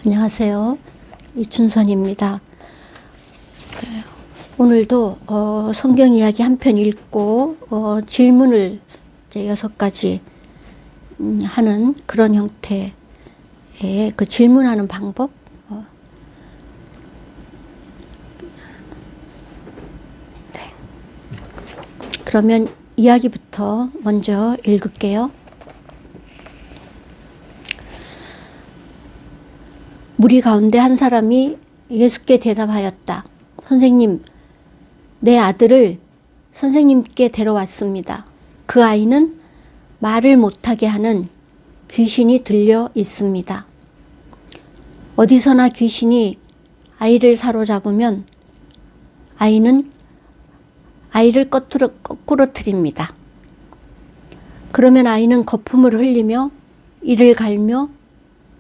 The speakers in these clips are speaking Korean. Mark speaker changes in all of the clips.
Speaker 1: 안녕하세요. 이춘선입니다. 오늘도 성경 이야기 한 편 읽고 질문을 이제 6가지 하는 그런 형태의 그 질문하는 방법. 네. 그러면 이야기부터 먼저 읽을게요. 무리 가운데 한 사람이 예수께 대답하였다. 선생님, 내 아들을 선생님께 데려왔습니다. 그 아이는 말을 못하게 하는 귀신이 들려 있습니다. 어디서나 귀신이 아이를 사로잡으면 아이는 아이를 거꾸로뜨립니다. 그러면 아이는 거품을 흘리며 이를 갈며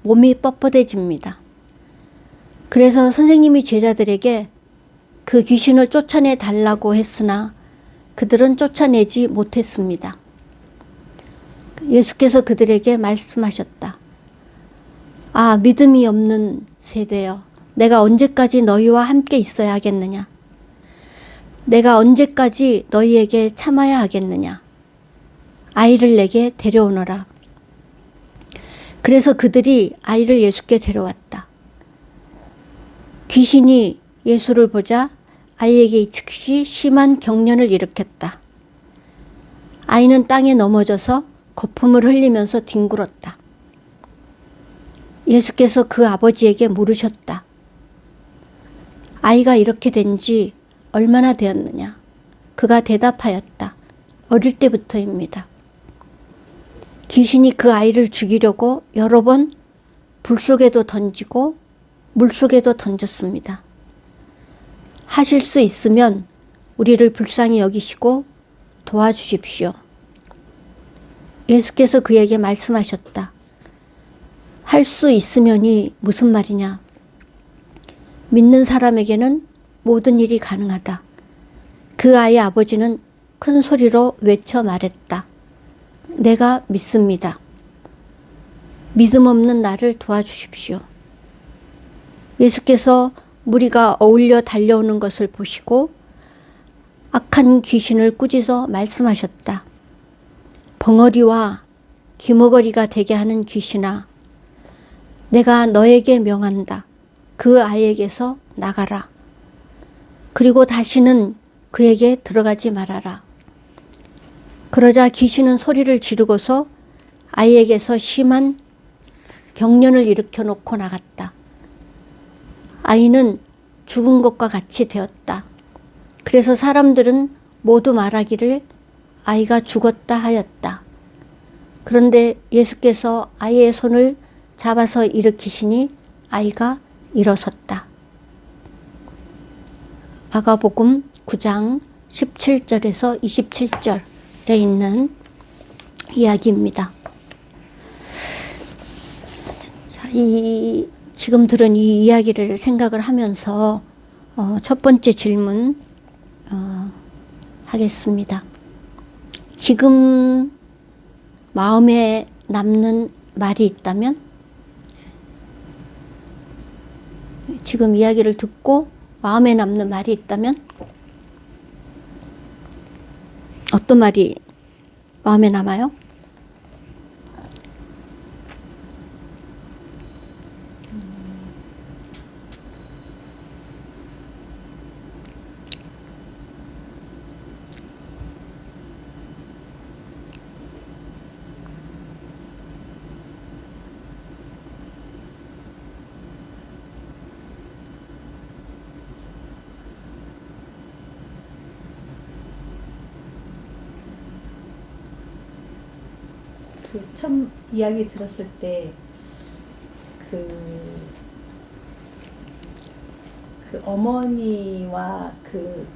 Speaker 1: 몸이 뻣뻣해집니다. 그래서 선생님이 제자들에게 그 귀신을 쫓아내 달라고 했으나 그들은 쫓아내지 못했습니다. 예수께서 그들에게 말씀하셨다. 아, 믿음이 없는 세대여, 내가 언제까지 너희와 함께 있어야 하겠느냐? 내가 언제까지 너희에게 참아야 하겠느냐? 아이를 내게 데려오너라. 그래서 그들이 아이를 예수께 데려왔다. 귀신이 예수를 보자 아이에게 즉시 심한 경련을 일으켰다. 아이는 땅에 넘어져서 거품을 흘리면서 뒹굴었다. 예수께서 그 아버지에게 물으셨다. 아이가 이렇게 된 지 얼마나 되었느냐? 그가 대답하였다. 어릴 때부터입니다. 귀신이 그 아이를 죽이려고 여러 번 불 속에도 던지고 물 속에도 던졌습니다. 하실 수 있으면 우리를 불쌍히 여기시고 도와주십시오. 예수께서 그에게 말씀하셨다. 할 수 있으면이 무슨 말이냐? 믿는 사람에게는 모든 일이 가능하다. 그 아이의 아버지는 큰 소리로 외쳐 말했다. 내가 믿습니다. 믿음 없는 나를 도와주십시오. 예수께서 무리가 어울려 달려오는 것을 보시고 악한 귀신을 꾸짖어 말씀하셨다. 벙어리와 귀머거리가 되게 하는 귀신아, 내가 너에게 명한다. 그 아이에게서 나가라. 그리고 다시는 그에게 들어가지 말아라. 그러자 귀신은 소리를 지르고서 아이에게서 심한 경련을 일으켜 놓고 나갔다. 아이는 죽은 것과 같이 되었다. 그래서 사람들은 모두 말하기를 아이가 죽었다 하였다. 그런데 예수께서 아이의 손을 잡아서 일으키시니 아이가 일어섰다. 마가복음 9장 17절에서 27절에 있는 이야기입니다. 자, 지금 들은 이 이야기를 생각을 하면서 첫 번째 질문 하겠습니다. 지금 마음에 남는 말이 있다면, 지금 이야기를 듣고 마음에 남는 말이 있다면 어떤 말이 마음에 남아요?
Speaker 2: 그 처음 이야기 들었을 때 그 어머니와 그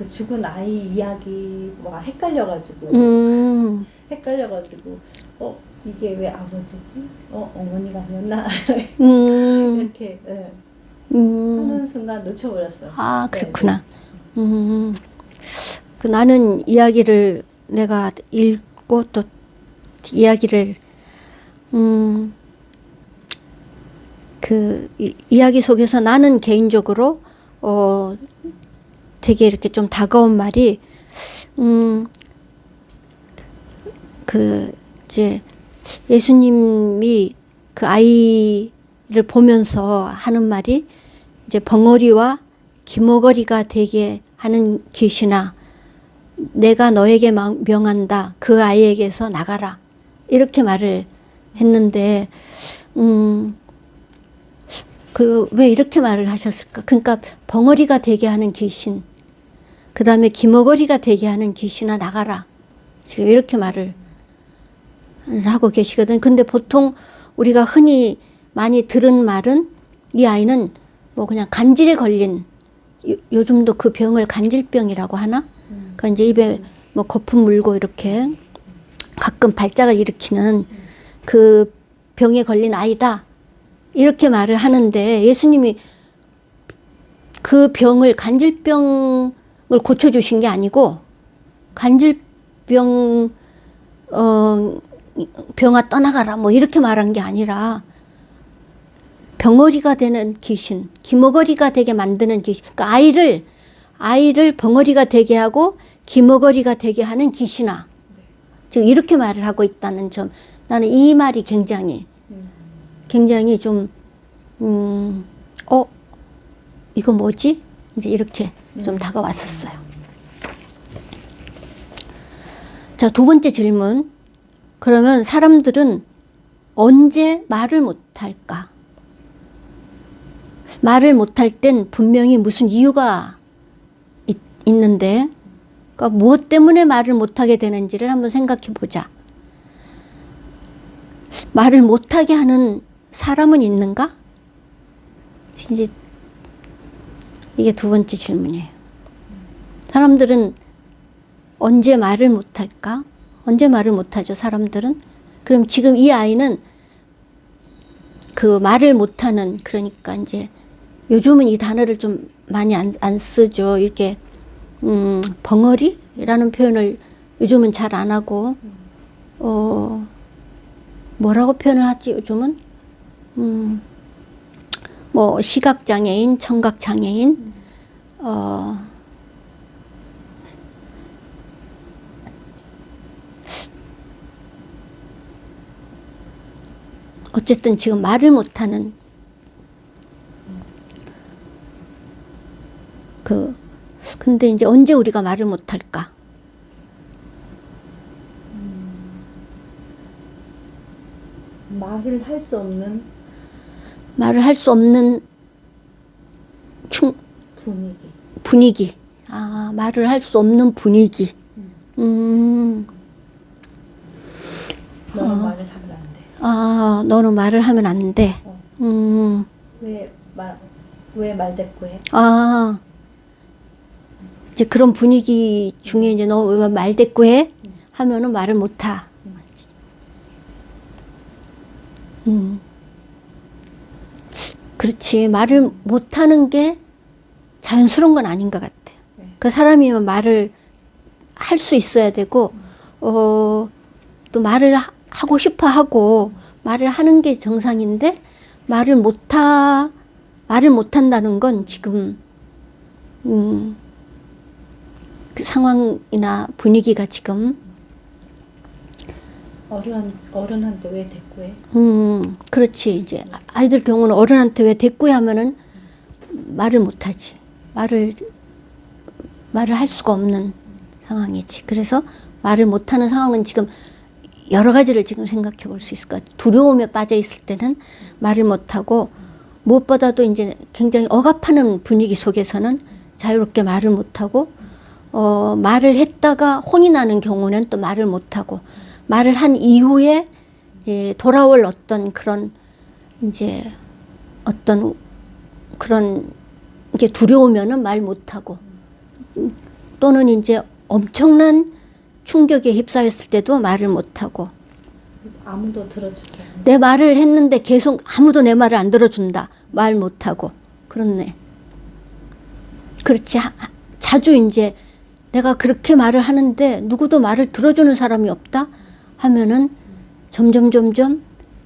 Speaker 2: 죽은 아이 이야기와 헷갈려가지고 이게 왜 아버지지? 어머니가 아니었나? 이렇게 하는 순간 놓쳐버렸어요.
Speaker 1: 아, 그렇구나. 나는 이야기를 내가 읽고 또 이야기를 그 이야기 속에서 나는 개인적으로 되게 이렇게 좀 다가온 말이 그 이제 예수님이 그 아이를 보면서 하는 말이 이제 벙어리와 기머거리가 되게 하는 귀신아 내가 너에게 명한다 그 아이에게서 나가라 이렇게 말을 했는데 그 왜 이렇게 말을 하셨을까? 그러니까 벙어리가 되게 하는 귀신 그 다음에 기머거리가 되게 하는 귀신아 나가라 지금 이렇게 말을 하고 계시거든. 근데 보통 우리가 흔히 많이 들은 말은 이 아이는 뭐 그냥 간질에 걸린 요즘도 그 병을 간질병이라고 하나? 그러니까 이제 입에 뭐 거품 물고 이렇게 가끔 발작을 일으키는 그 병에 걸린 아이다. 이렇게 말을 하는데 예수님이 그 병을 간질병을 고쳐주신 게 아니고 간질병 병아 떠나가라 뭐 이렇게 말한 게 아니라 병어리가 되는 귀신, 기머거리가 되게 만드는 귀신. 그러니까 아이를 벙어리가 되게 하고 기머거리가 되게 하는 귀신아. 지금 이렇게 말을 하고 있다는 점. 나는 이 말이 굉장히 좀 이거 뭐지? 이제 이렇게 좀 다가왔었어요. 자, 두 번째 질문. 그러면 사람들은 언제 말을 못할까? 말을 못할 땐 분명히 무슨 이유가 있는데 그러니까 무엇 때문에 말을 못하게 되는지를 한번 생각해 보자. 말을 못하게 하는 사람은 있는가? 이제 이게 두 번째 질문이에요. 사람들은 언제 말을 못할까? 언제 말을 못하죠, 사람들은? 그럼 지금 이 아이는 그 말을 못하는, 그러니까 이제 요즘은 이 단어를 좀 많이 안 쓰죠. 이렇게 벙어리라는 표현을 요즘은 잘 안 하고 뭐라고 표현을 하지 요즘은? 뭐 시각장애인, 청각장애인, 어쨌든 지금 말을 못하는 근데 이제 언제 우리가 말을 못할까?
Speaker 2: 말을 할 수 없는
Speaker 1: 말을 할 수 없는 분위기. 아, 말을 할 수 없는 분위기.
Speaker 2: 너는 말을 하면 안 돼.
Speaker 1: 아, 너는 말을 하면 안 돼.
Speaker 2: 왜 말대꾸해?
Speaker 1: 아, 이제 그런 분위기 중에 이제 너 왜 말대꾸해? 하면은 말을 못하. 그렇지. 말을 못하는 게 자연스러운 건 아닌 것 같아요. 그 사람이면 말을 할 수 있어야 되고, 또 말을 하고 싶어 하고, 말을 하는 게 정상인데, 말을 못한다는 건 지금, 그 상황이나 분위기가 지금,
Speaker 2: 어른한테 왜 대꾸해?
Speaker 1: 그렇지. 이제 아이들 경우는 어른한테 왜 대꾸해 하면은 말을 못하지. 말을 할 수가 없는 상황이지. 그래서 말을 못하는 상황은 지금 여러 가지를 지금 생각해 볼 수 있을 것 같아요. 두려움에 빠져 있을 때는 말을 못하고 무엇보다도 이제 굉장히 억압하는 분위기 속에서는 자유롭게 말을 못하고 말을 했다가 혼이 나는 경우는 또 말을 못하고 말을 한 이후에 돌아올 어떤 그런 이제 어떤 그런 게 두려우면은 말 못하고 또는 이제 엄청난 충격에 휩싸였을 때도 말을 못하고
Speaker 2: 아무도 들어주지 않는
Speaker 1: 내 말을 했는데 계속 아무도 내 말을 안 들어준다. 말 못하고 그렇네. 그렇지. 자주 이제 내가 그렇게 말을 하는데 누구도 말을 들어주는 사람이 없다 하면은 점점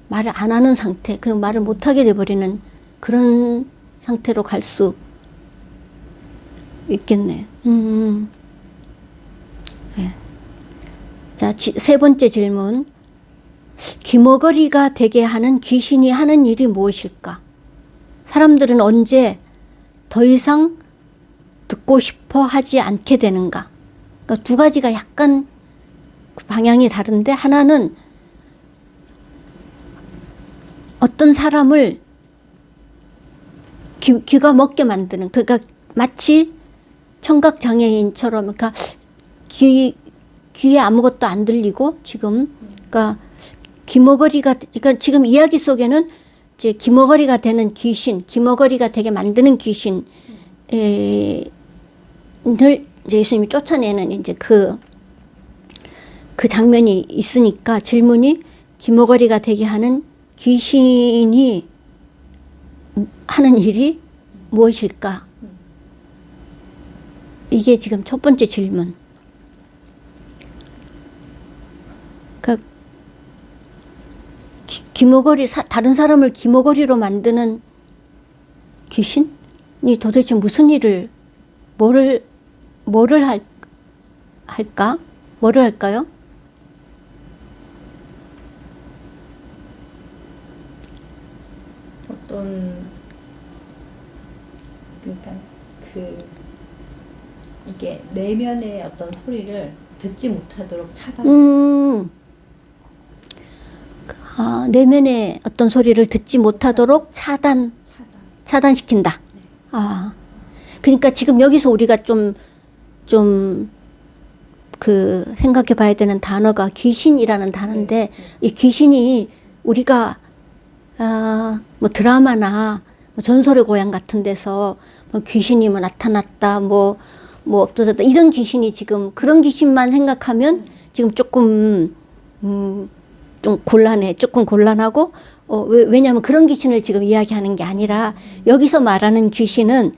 Speaker 1: 말을 안 하는 상태, 그럼 말을 못하게 돼버리는 그런 상태로 갈 수 있겠네. 네. 자, 세 번째 질문. 귀머거리가 되게 하는 귀신이 하는 일이 무엇일까? 사람들은 언제 더 이상 듣고 싶어 하지 않게 되는가? 그러니까 두 가지가 약간 방향이 다른데, 하나는 어떤 사람을 귀가 먹게 만드는, 그러니까 마치 청각장애인처럼, 그러니까 귀에 아무것도 안 들리고 지금, 그러니까 귀머거리가, 그러니까 지금 이야기 속에는 이제 귀머거리가 되는 귀신, 귀머거리가 되게 만드는 귀신을 이제 예수님이 쫓아내는 이제 그 장면이 있으니까, 질문이 귀머거리가 되게 하는 귀신이 하는 일이 무엇일까? 이게 지금 첫 번째 질문. 그러니까 귀머거리, 다른 사람을 귀머거리로 만드는 귀신이 도대체 무슨 일을, 뭐를 할까? 뭐를 할까요?
Speaker 2: 그러니까 이게 내면의 어떤 소리를 듣지 못하도록 차단.
Speaker 1: 내면의 어떤 소리를 듣지 못하도록 차단시킨다.
Speaker 2: 네.
Speaker 1: 그러니까 지금 여기서 우리가 좀 생각해 봐야 되는 단어가 귀신이라는 단어인데,
Speaker 2: 네.
Speaker 1: 이 귀신이 우리가 뭐 드라마나 뭐 전설의 고향 같은 데서 뭐 귀신이 뭐 나타났다, 뭐 없어졌다, 이런 귀신이, 지금 그런 귀신만 생각하면 지금 조금 좀 곤란해. 조금 곤란하고, 왜냐하면 그런 귀신을 지금 이야기하는 게 아니라, 여기서 말하는 귀신은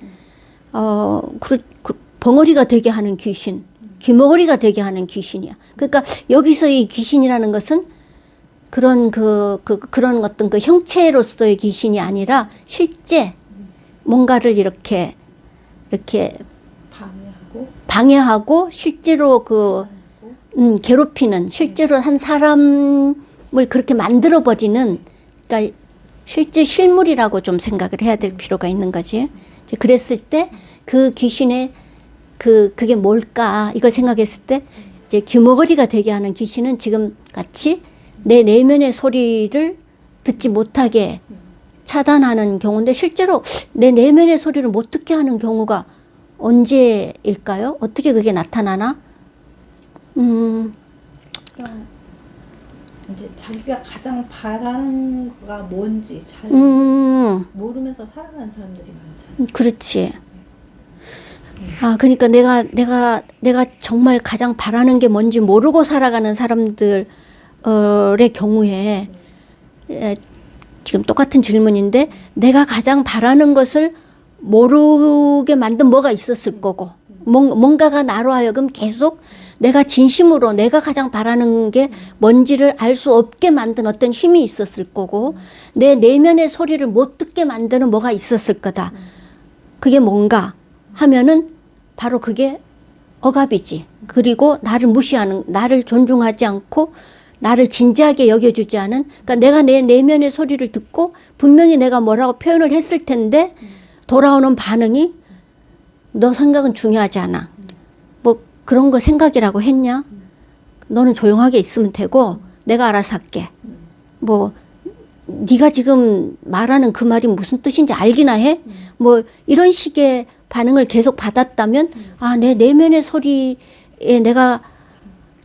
Speaker 1: 벙어리가 되게 하는 귀신, 귀머거리가 되게 하는 귀신이야. 그러니까 여기서 이 귀신이라는 것은 그런 그런 어떤 그 형체로서의 귀신이 아니라, 실제 뭔가를 이렇게 방해하고 실제로 괴롭히는, 실제로 한 사람을 그렇게 만들어버리는, 그러니까 실제 실물이라고 좀 생각을 해야 될 필요가 있는 거지. 이제 그랬을 때 그 귀신의 그게 뭘까, 이걸 생각했을 때, 이제 귀머거리가 되게 하는 귀신은 지금 같이 내 내면의 소리를 듣지 못하게 차단하는 경우인데, 실제로 내 내면의 소리를 못 듣게 하는 경우가 언제일까요? 어떻게 그게 나타나나?
Speaker 2: 이제 자기가 가장 바라는 거가 뭔지 잘 모르면서 살아가는 사람들이 많잖아요.
Speaker 1: 그렇지. 그러니까 내가 정말 가장 바라는 게 뭔지 모르고 살아가는 사람들의 경우에, 지금 똑같은 질문인데, 내가 가장 바라는 것을 모르게 만든 뭐가 있었을 거고, 뭔가가 나로 하여금 계속 내가 진심으로 내가 가장 바라는 게 뭔지를 알 수 없게 만든 어떤 힘이 있었을 거고, 내 내면의 소리를 못 듣게 만드는 뭐가 있었을 거다. 그게 뭔가 하면은 바로 그게 억압이지. 그리고 나를 무시하는, 나를 존중하지 않고 나를 진지하게 여겨주지 않은, 그러니까 내가 내 내면의 소리를 듣고 분명히 내가 뭐라고 표현을 했을 텐데 돌아오는 반응이, 너 생각은 중요하지 않아. 뭐 그런 걸 생각이라고 했냐? 너는 조용하게 있으면 되고 내가 알아서 할게. 뭐 네가 지금 말하는 그 말이 무슨 뜻인지 알기나 해? 뭐 이런 식의 반응을 계속 받았다면, 내 내면의 소리에 내가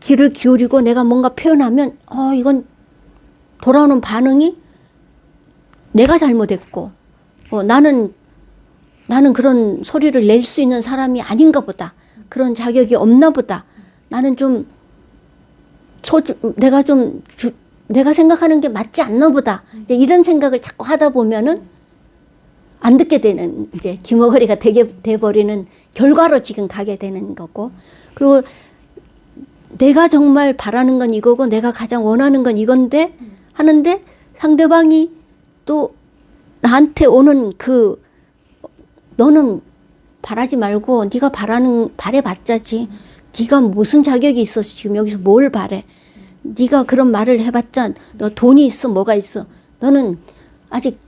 Speaker 1: 귀를 기울이고 내가 뭔가 표현하면, 이건 돌아오는 반응이 내가 잘못했고, 나는 그런 소리를 낼 수 있는 사람이 아닌가 보다. 그런 자격이 없나 보다. 나는 내가 생각하는 게 맞지 않나 보다. 이제 이런 생각을 자꾸 하다 보면은 안 듣게 되는, 이제 귀머거리가 돼버리는 결과로 지금 가게 되는 거고, 그리고 내가 정말 바라는 건 이거고 내가 가장 원하는 건 이건데 하는데, 상대방이 또 나한테 오는 너는 바라지 말고 네가 바래봤자지. 네가 무슨 자격이 있어서 지금 여기서 뭘 바래. 네가 그런 말을 해봤자 너 돈이 있어 뭐가 있어. 너는 아직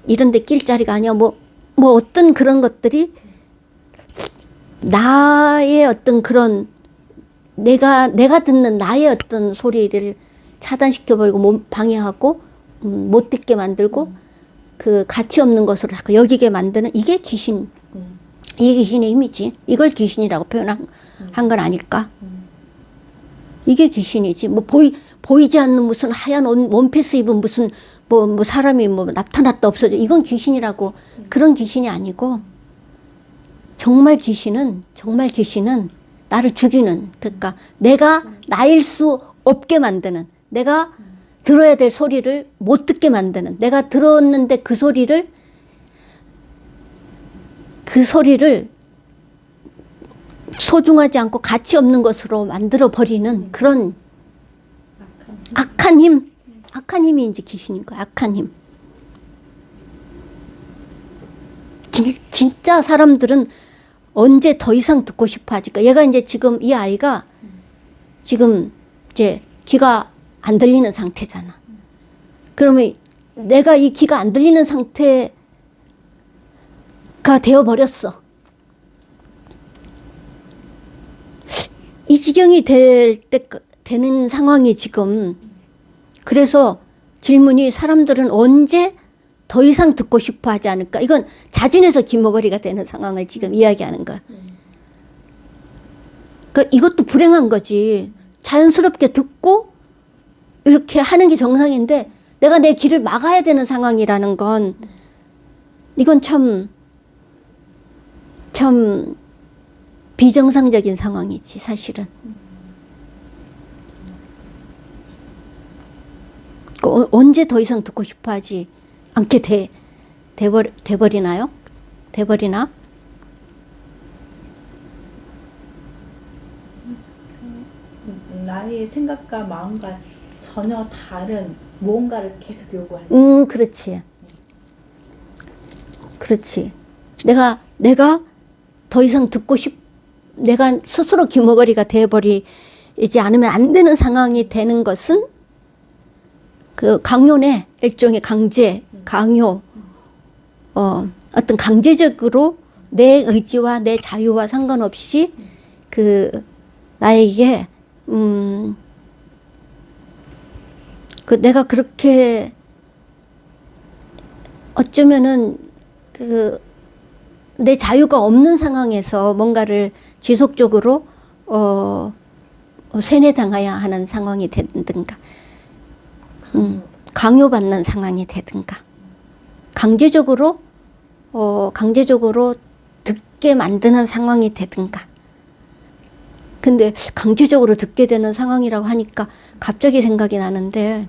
Speaker 1: 이런 데 낄 자리가 아니야. 뭐 어떤 그런 것들이 나의 어떤 그런 내가 듣는 나의 어떤 소리를 차단시켜버리고 방해하고 못 듣게 만들고 그 가치 없는 것으로 자꾸 여기게 만드는 이게 귀신. 이게 귀신의 힘이지. 이걸 귀신이라고 표현한 건 아닐까? 이게 귀신이지. 뭐 보이지 않는 무슨 하얀 원피스 입은 무슨 뭐 사람이 뭐 나타났다 없어져. 이건 귀신이라고. 그런 귀신이 아니고 정말 귀신은 나를 죽이는, 그러니까 내가 나일 수 없게 만드는, 내가 들어야 될 소리를 못 듣게 만드는, 내가 들었는데 그 소리를 소중하지 않고 가치 없는 것으로 만들어 버리는 그런 악한 힘이 이제 귀신인 거야. 악한 힘. 진짜 사람들은 언제 더 이상 듣고 싶어 하지? 얘가 이제 지금 이 아이가 지금 이제 귀가 안 들리는 상태잖아. 그러면 내가 이 귀가 안 들리는 상태가 되어버렸어. 이 지경이 되는 상황이 지금. 그래서 질문이 사람들은 언제 더 이상 듣고 싶어 하지 않을까? 이건 자진해서 귀머거리가 되는 상황을 지금 이야기하는 거야. 그러니까 이것도 불행한 거지. 자연스럽게 듣고 이렇게 하는 게 정상인데 내가 내 귀를 막아야 되는 상황이라는 건 이건 참 비정상적인 상황이지 사실은. 언제 더 이상 듣고 싶어 하지 않게 돼버리나요? 돼버리나?
Speaker 2: 나의 생각과 마음과 전혀 다른 무언가를 계속 요구하는.
Speaker 1: 그렇지. 그렇지. 내가 더 이상 내가 스스로 귀머거리가 돼버리지 않으면 안 되는 상황이 되는 것은 그 강요네. 일종의 강요. 어떤 강제적으로 내 의지와 내 자유와 상관없이 그 나에게 그 내가 그렇게 어쩌면은 그 내 자유가 없는 상황에서 뭔가를 지속적으로 세뇌당해야 하는 상황이 되든가, 강요받는 상황이 되든가, 강제적으로 듣게 만드는 상황이 되든가. 근데 강제적으로 듣게 되는 상황이라고 하니까 갑자기 생각이 나는데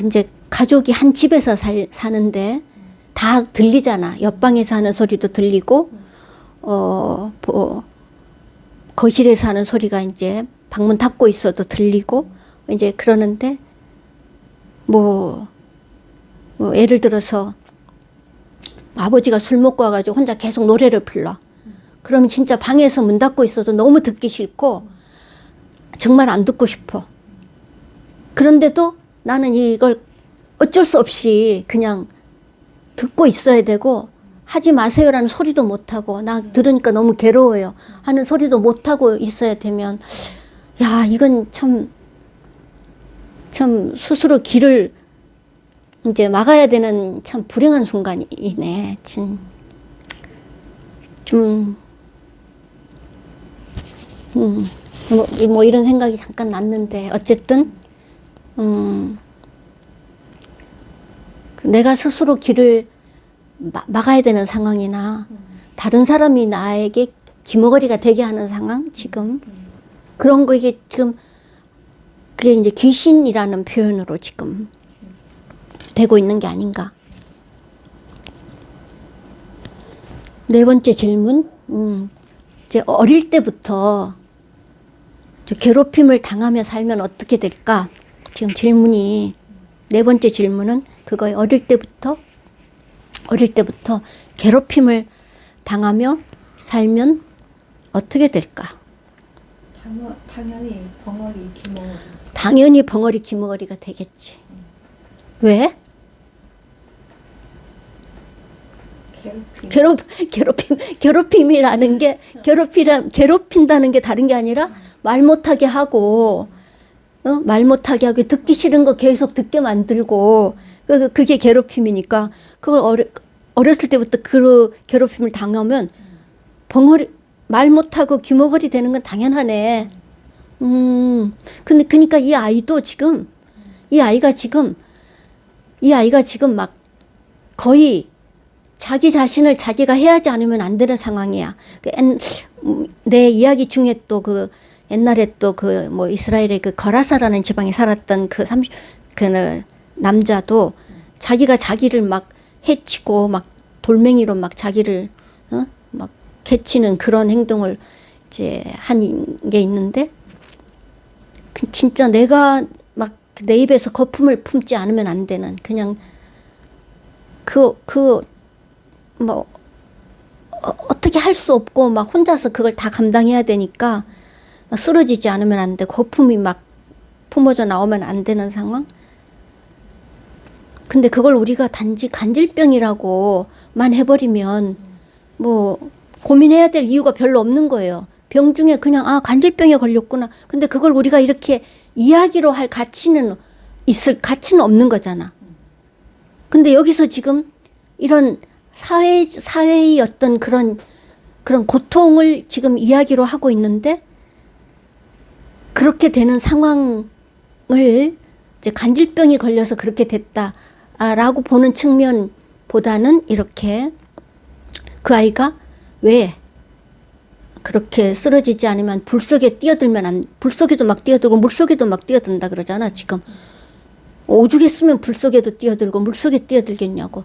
Speaker 1: 이제 가족이 한 집에서 사는데 다 들리잖아. 옆방에서 하는 소리도 들리고 거실에서 하는 소리가 이제 방문 닫고 있어도 들리고 이제 그러는데 뭐 예를 들어서 아버지가 술 먹고 와가지고 혼자 계속 노래를 불러. 그러면 진짜 방에서 문 닫고 있어도 너무 듣기 싫고 정말 안 듣고 싶어. 그런데도 나는 이걸 어쩔 수 없이 그냥 듣고 있어야 되고 하지 마세요라는 소리도 못하고 나 들으니까 너무 괴로워요 하는 소리도 못하고 있어야 되면 야 이건 참 스스로 귀를 이제 막아야 되는 참 불행한 순간이네. 뭐 이런 생각이 잠깐 났는데 어쨌든 내가 스스로 귀를 막아야 되는 상황이나 다른 사람이 나에게 귀머거리가 되게 하는 상황 지금 그런 거 이게 지금 그게 이제 귀신이라는 표현으로 지금 되고 있는 게 아닌가. 네 번째 질문. 이제 어릴 때부터 괴롭힘을 당하며 살면 어떻게 될까? 지금 질문이 네 번째 질문은 그거예요. 어릴 때부터 괴롭힘을 당하며 살면 어떻게 될까?
Speaker 2: 당연히 벙어리, 기멍어리.
Speaker 1: 당연히 벙어리 기머거리가 되겠지. 왜? 괴롭힘이라는 게 괴롭힌다는 게 다른 게 아니라 말 못하게 하고 말 못하게 하고 듣기 싫은 거 계속 듣게 만들고 그게 괴롭힘이니까 그걸 어렸을 때부터 그 괴롭힘을 당하면 벙어리 말 못하고 귀머거리 되는 건 당연하네. 근데 그러니까 이 아이가 지금 막 거의 자기 자신을 자기가 해하지 않으면 안 되는 상황이야. 내 이야기 중에 또 그 옛날에 또 그 뭐 이스라엘의 그 거라사라는 지방에 살았던 그 남자도 자기가 자기를 막 해치고 막 돌멩이로 막 자기를 막 해치는 그런 행동을 이제 한 게 있는데 진짜 내가 막 내 입에서 거품을 품지 않으면 안 되는 그냥 뭐 어떻게 할 수 없고 막 혼자서 그걸 다 감당해야 되니까 막 쓰러지지 않으면 안 돼. 거품이 막 품어져 나오면 안 되는 상황. 근데 그걸 우리가 단지 간질병이라고만 해버리면 뭐 고민해야 될 이유가 별로 없는 거예요. 병 중에 그냥 간질병에 걸렸구나. 근데 그걸 우리가 이렇게 이야기로 할 가치는 없는 거잖아. 근데 여기서 지금 이런 사회의 어떤 그런 고통을 지금 이야기로 하고 있는데 그렇게 되는 상황을 이제 간질병이 걸려서 그렇게 됐다라고 보는 측면보다는 이렇게 그 아이가 왜 그렇게 쓰러지지 않으면 불 속에 뛰어들면 불 속에도 막 뛰어들고 물 속에도 막 뛰어든다 그러잖아 지금. 오죽했으면 불 속에도 뛰어들고 물 속에 뛰어들겠냐고.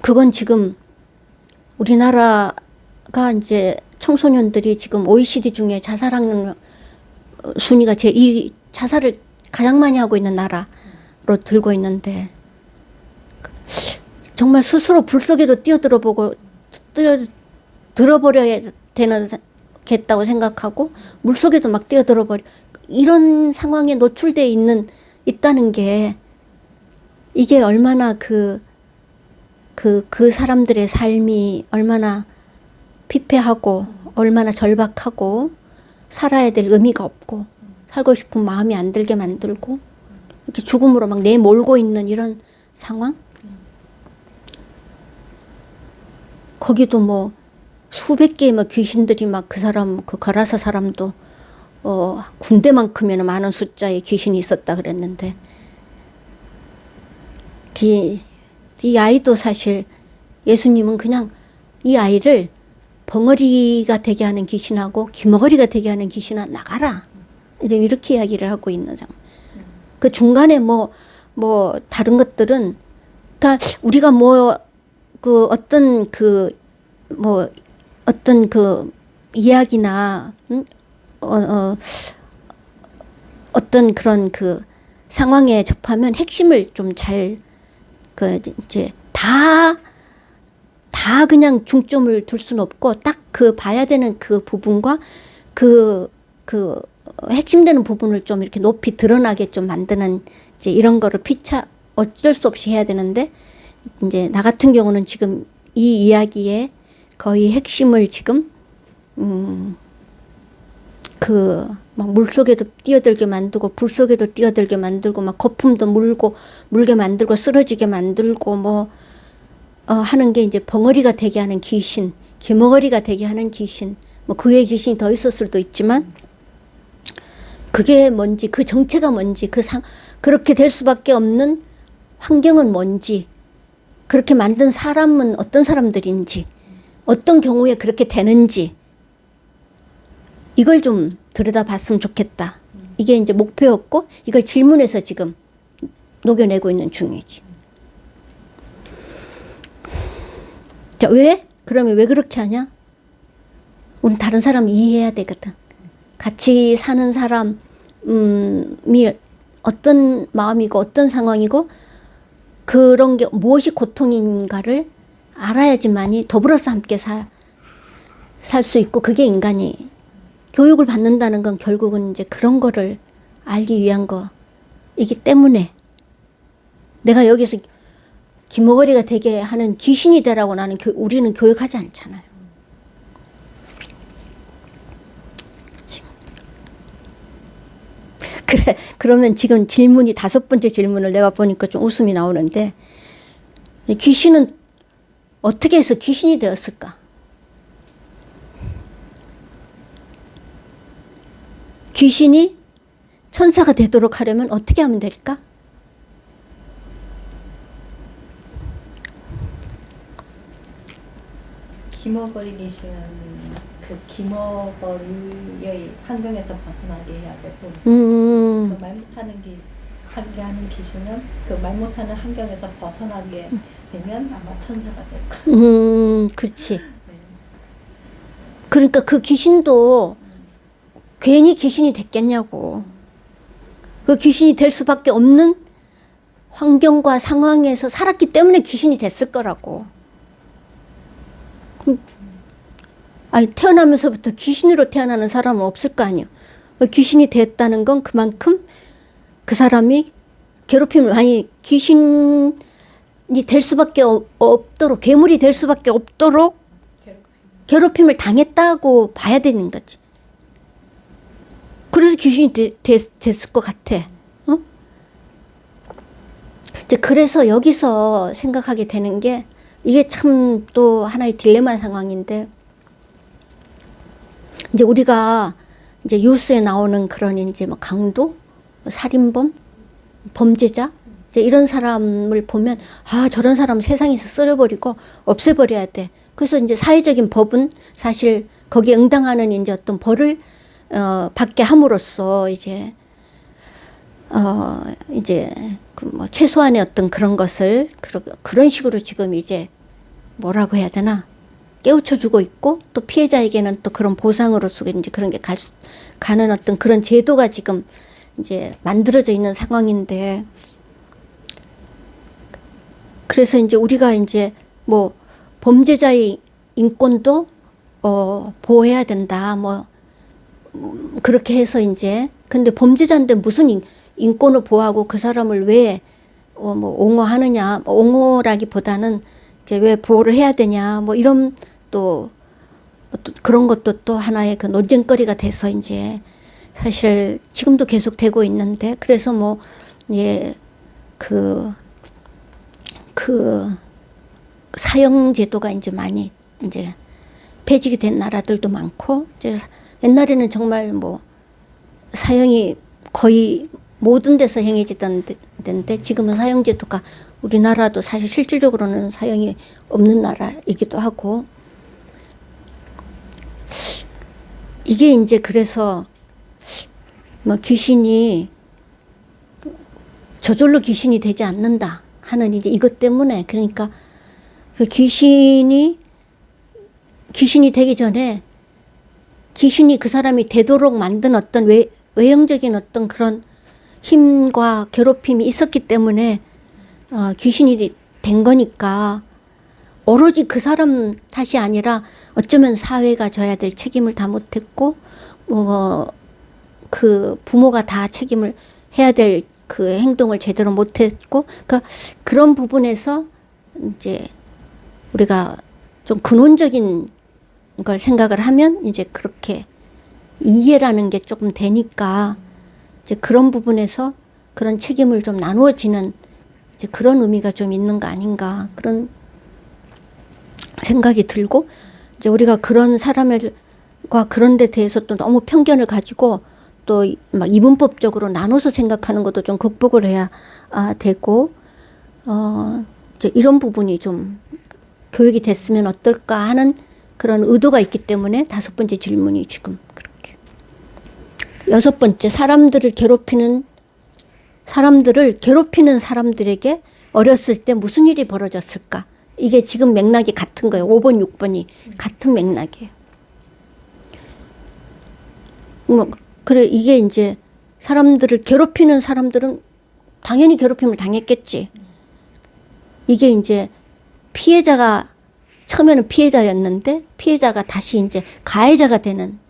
Speaker 1: 그건 지금 우리나라가 이제 청소년들이 지금 OECD 중에 자살하는 순위가 자살을 가장 많이 하고 있는 나라로 들고 있는데 정말 스스로 불 속에도 들어버려야 겠다고 생각하고 물 속에도 막 뛰어들어버려 이런 상황에 노출되어 있다는 게 이게 얼마나 그 사람들의 삶이 얼마나 피폐하고 얼마나 절박하고 살아야 될 의미가 없고 살고 싶은 마음이 안 들게 만들고 이렇게 죽음으로 막 내몰고 있는 이런 상황? 거기도 뭐 수백 개의 막 귀신들이 막 그 거라사 사람도 군대만큼이나 많은 숫자의 귀신이 있었다 그랬는데 이 아이도 사실 예수님은 그냥 이 아이를 벙어리가 되게 하는 귀신하고 기머거리가 되게 하는 귀신아 나가라 이제 이렇게 이야기를 하고 있는 상황. 그 중간에 뭐 다른 것들은 그러니까 우리가 어떤 이야기나 어떤 그런 그 상황에 접하면 핵심을 좀 잘 이제 다 그냥 중점을 둘 수는 없고 딱 봐야 되는 그 부분과 그 핵심되는 부분을 좀 이렇게 높이 드러나게 좀 만드는 이제 이런 거를 어쩔 수 없이 해야 되는데 이제 나 같은 경우는 지금 이 이야기의 거의 핵심을 지금 막 물속에도 뛰어들게 만들고 불 속에도 뛰어들게 만들고 막 거품도 물게 만들고 쓰러지게 만들고 하는 게 이제 벙어리가 되게 하는 귀신, 기머거리가 되게 하는 귀신, 그 외의 귀신이 더 있을 수도 있지만 그게 뭔지, 그 정체가 뭔지, 그렇게 될 수밖에 없는 환경은 뭔지, 그렇게 만든 사람은 어떤 사람들인지, 어떤 경우에 그렇게 되는지 이걸 좀 들여다봤으면 좋겠다. 이게 이제 목표였고 이걸 질문해서 지금 녹여내고 있는 중이지. 자, 왜? 그러면 왜 그렇게 하냐? 우린 다른 사람 이해해야 되거든. 같이 사는 사람이 어떤 마음이고 어떤 상황이고 그런 게 무엇이 고통인가를 알아야지만이 더불어서 함께 살 수 있고, 그게 인간이 교육을 받는다는 건 결국은 이제 그런 거를 알기 위한 거이기 때문에 내가 여기서 기머거리가 되게 하는 귀신이 되라고 우리는 교육하지 않잖아요. 그래, 그러면 지금 질문이 5번째 질문을 내가 보니까 좀 웃음이 나오는데, 귀신은 어떻게 해서 귀신이 되었을까? 귀신이 천사가 되도록 하려면 어떻게 하면 될까?
Speaker 2: 기머거리 귀신은 그 기머거리의 환경에서 벗어나게 해야 되고, 그 말 못하는 하게 하는 귀신은 그 말 못하는 환경에서 벗어나게 되면 아마 천사가 될 거예요.
Speaker 1: 그렇지. 그러니까 그 귀신도 괜히 귀신이 됐겠냐고. 그 귀신이 될 수밖에 없는 환경과 상황에서 살았기 때문에 귀신이 됐을 거라고. 아니, 태어나면서부터 귀신으로 태어나는 사람은 없을 거 아니에요. 귀신이 됐다는 건 그만큼 그 사람이 괴롭힘을, 아니, 귀신이 될 수밖에 없도록, 괴물이 될 수밖에 없도록 괴롭힘을 당했다고 봐야 되는 거지. 그래서 귀신이 됐을 것 같아. 어? 이제 그래서 여기서 생각하게 되는 게, 이게 참 또 하나의 딜레마 상황인데, 이제 우리가 이제 뉴스에 나오는 그런 이제 뭐 강도, 살인범, 범죄자, 이제 이런 사람을 보면, 아, 저런 사람 세상에서 쓸어버리고 없애버려야 돼. 그래서 이제 사회적인 법은 사실 거기에 응당하는 이제 어떤 벌을 받게 함으로써 이제 그 뭐 최소한의 어떤 그런 것을 그런 식으로 지금 이제 뭐라고 해야 되나, 깨우쳐주고 있고, 또 피해자에게는 또 그런 보상으로서 이제 그런 게 가는 어떤 그런 제도가 지금 이제 만들어져 있는 상황인데, 그래서 이제 우리가 이제 뭐 범죄자의 인권도 보호해야 된다, 뭐 그렇게 해서 이제, 근데 범죄자인데 무슨 인권을 보호하고 그 사람을 왜 뭐 옹호하느냐, 옹호라기보다는 이제 왜 보호를 해야 되냐, 뭐 이런 또 그런 것도 또 하나의 그 논쟁거리가 돼서 이제 사실 지금도 계속 되고 있는데, 그래서 뭐 예, 그 사형 제도가 이제 많이 이제 폐지가 된 나라들도 많고, 이제 옛날에는 정말 뭐 사형이 거의 모든 데서 행해지던 데인데, 지금은 사형 제도가 우리나라도 사실 실질적으로는 사형이 없는 나라이기도 하고, 이게 이제 그래서 뭐 귀신이 저절로 귀신이 되지 않는다 하는 이제 이것 때문에, 그러니까 그 귀신이 되기 전에 귀신이 그 사람이 되도록 만든 어떤 외형적인 어떤 그런 힘과 괴롭힘이 있었기 때문에 귀신이 된 거니까, 오로지 그 사람 탓이 아니라 어쩌면 사회가 져야 될 책임을 다 못했고, 그 부모가 다 책임을 해야 될 그 행동을 제대로 못했고, 그러니까 그런 부분에서 이제 우리가 좀 근원적인 걸 생각을 하면 이제 그렇게 이해라는 게 조금 되니까, 이제 그런 부분에서 그런 책임을 좀 나누어지는 이제 그런 의미가 좀 있는 거 아닌가, 그런 생각이 들고, 이제 우리가 그런 사람과 그런 데 대해서 또 너무 편견을 가지고 또 막 이분법적으로 나눠서 생각하는 것도 좀 극복을 해야 되고, 이제 이런 부분이 좀 교육이 됐으면 어떨까 하는 그런 의도가 있기 때문에 5번째 질문이 지금 그렇게. 6번째, 사람들을 괴롭히는 사람들에게 어렸을 때 무슨 일이 벌어졌을까? 이게 지금 맥락이 같은 거예요. 5번, 6번이 같은 맥락이에요. 그래, 이게 이제 사람들을 괴롭히는 사람들은 당연히 괴롭힘을 당했겠지. 이게 이제 피해자가 처음에는 피해자였는데 피해자가 다시 이제 가해자가 되는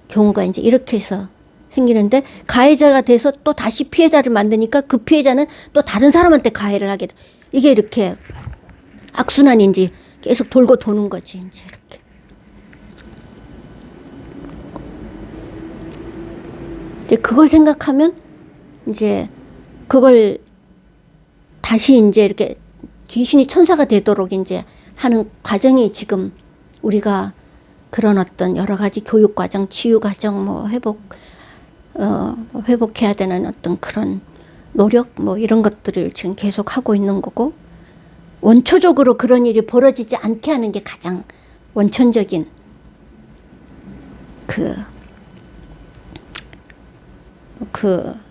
Speaker 1: 경우가 이제 이렇게 해서 생기는데, 가해자가 돼서 또 다시 피해자를 만드니까 그 피해자는 또 다른 사람한테 가해를 하게 돼. 이게 이렇게 악순환이 이제 계속 돌고 도는 거지, 이제 이렇게. 이제 그걸 생각하면 이제 그걸 다시 이제 이렇게 귀신이 천사가 되도록 이제 하는 과정이 지금 우리가 그런 어떤 여러 가지 교육 과정, 치유 과정, 뭐 회복해야 되는 어떤 그런 노력, 뭐 이런 것들을 지금 계속 하고 있는 거고, 원초적으로 그런 일이 벌어지지 않게 하는 게 가장 원천적인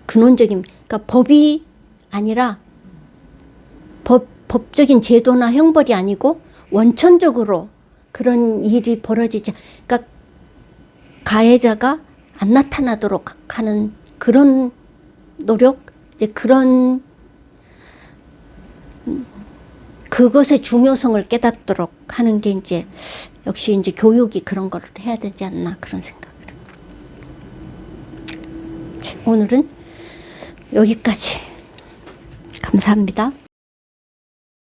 Speaker 1: 근원적인, 그러니까 법이 아니라 법적인 제도나 형벌이 아니고 원천적으로 그런 일이 벌어지지, 그러니까 가해자가 안 나타나도록 하는 그런 노력, 이제 그런 그것의 중요성을 깨닫도록 하는 게 이제 역시 이제 교육이 그런 걸 해야 되지 않나, 그런 생각을. 오늘은 여기까지. 감사합니다.